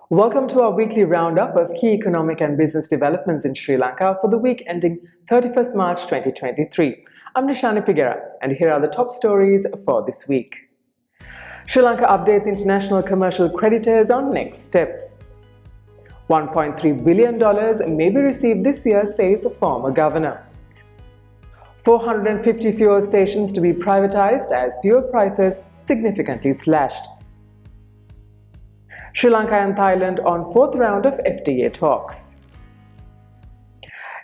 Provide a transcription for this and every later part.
Welcome to our weekly roundup of key economic and business developments in Sri Lanka for the week ending 31st March 2023. I'm Nishani Pigera, and here are the top stories for this week. Sri Lanka updates international commercial creditors on next steps. $1.3 billion may be received this year, says a former governor. 450 fuel stations to be privatized as fuel prices significantly slashed. Sri Lanka and Thailand on fourth round of FTA talks.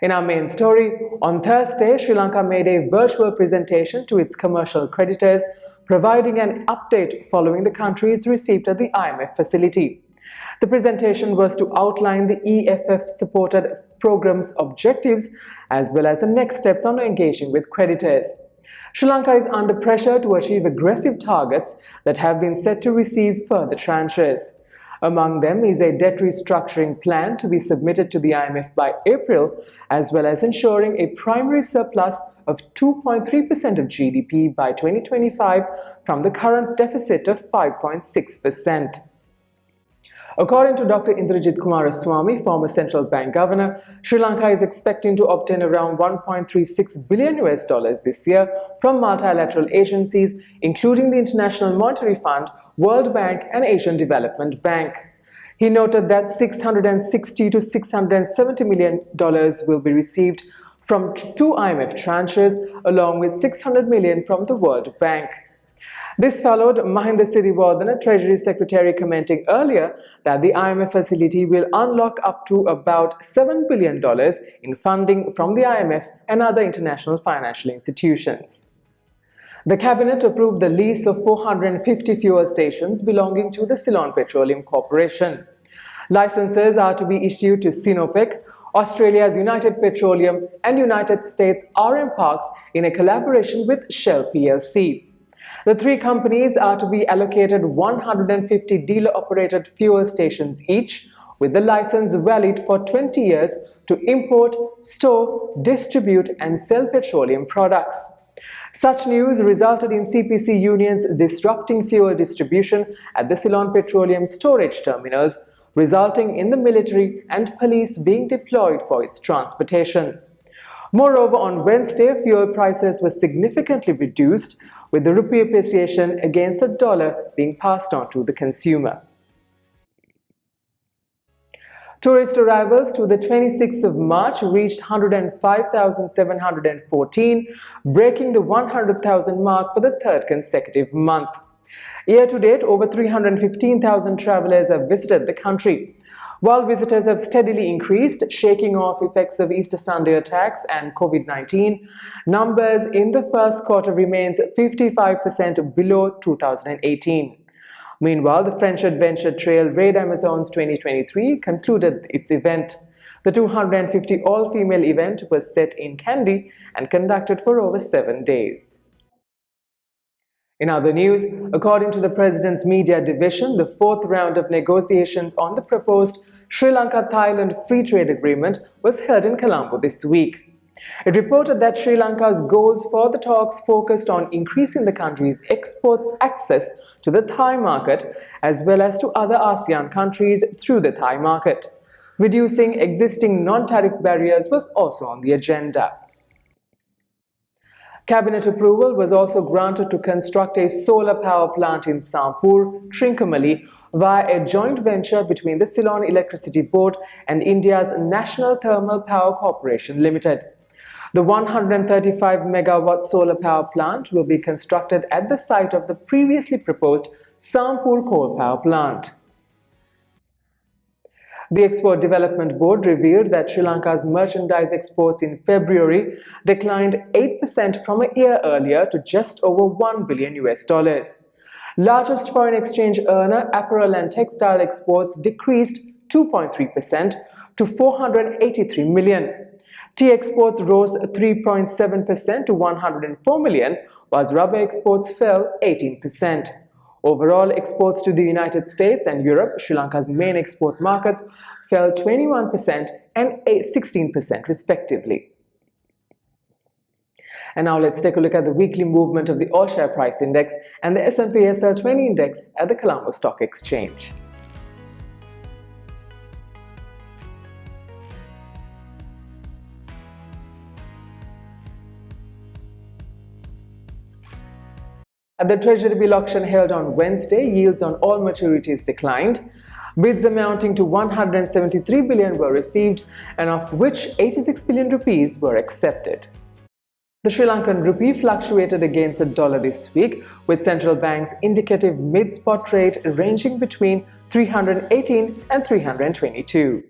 In our main story, on Thursday, Sri Lanka made a virtual presentation to its commercial creditors, providing an update following the country's receipt of the IMF facility. The presentation was to outline the EFF-supported program's objectives as well as the next steps on engaging with creditors. Sri Lanka is under pressure to achieve aggressive targets that have been set to receive further tranches. Among them is a debt restructuring plan to be submitted to the IMF by April, as well as ensuring a primary surplus of 2.3% of GDP by 2025 from the current deficit of 5.6%. According to Dr. Indrajit Kumaraswamy, former central bank governor, Sri Lanka is expecting to obtain around $1.36 billion this year from multilateral agencies, including the International Monetary Fund, World Bank and Asian Development Bank. He noted that $660 to $670 million will be received from two IMF tranches, along with $600 million from the World Bank. This followed Mahinda Siriwardana, Treasury Secretary, commenting earlier that the IMF facility will unlock up to about $7 billion in funding from the IMF and other international financial institutions. The cabinet approved the lease of 450 fuel stations belonging to the Ceylon Petroleum Corporation. Licenses are to be issued to Sinopec, Australia's United Petroleum and United States RM Parks in a collaboration with Shell plc. The three companies are to be allocated 150 dealer-operated fuel stations each, with the license valid for 20 years to import, store, distribute and sell petroleum products. Such news resulted in CPC unions disrupting fuel distribution at the Ceylon Petroleum storage terminals, resulting in the military and police being deployed for its transportation. Moreover, on Wednesday, fuel prices were significantly reduced, with the rupee appreciation against the dollar being passed on to the consumer. Tourist arrivals to the 26th of March reached 105,714, breaking the 100,000 mark for the third consecutive month. Year to date, over 315,000 travelers have visited the country. While visitors have steadily increased, shaking off effects of Easter Sunday attacks and COVID-19, numbers in the first quarter remains 55% below 2018. Meanwhile, the French adventure trail Raid Amazons 2023 concluded its event. The 250 all-female event was set in Kandy and conducted for over 7 days. In other news, according to the President's Media Division, the fourth round of negotiations on the proposed Sri Lanka-Thailand Free Trade Agreement was held in Colombo this week. It reported that Sri Lanka's goals for the talks focused on increasing the country's exports access to the Thai market as well as to other ASEAN countries through the Thai market. Reducing existing non-tariff barriers was also on the agenda. Cabinet approval was also granted to construct a solar power plant in Sampur, Trincomalee, via a joint venture between the Ceylon Electricity Board and India's National Thermal Power Corporation Limited. The 135 megawatt solar power plant will be constructed at the site of the previously proposed Sampur coal power plant. The Export Development Board revealed that Sri Lanka's merchandise exports in February declined 8% from a year earlier to just over $1 billion. Largest foreign exchange earner, apparel and textile exports decreased 2.3% to $483 million. Tea exports rose 3.7% to $104 million, while rubber exports fell 18%. Overall, exports to the United States and Europe, Sri Lanka's main export markets, fell 21% and 16% respectively. And now let's take a look at the weekly movement of the All-Share Price Index and the S&P SL20 Index at the Colombo Stock Exchange. At the Treasury bill auction held on Wednesday, yields on all maturities declined. Bids amounting to 173 billion were received, and of which 86 billion rupees were accepted. The Sri Lankan rupee fluctuated against the dollar this week, with central bank's indicative mid-spot rate ranging between 318 and 322.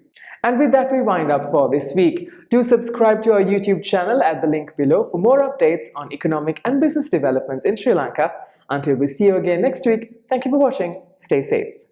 And with that, we wind up for this week. Do subscribe to our YouTube channel at the link below for more updates on economic and business developments in Sri Lanka. Until we see you again next week, thank you for watching. Stay safe.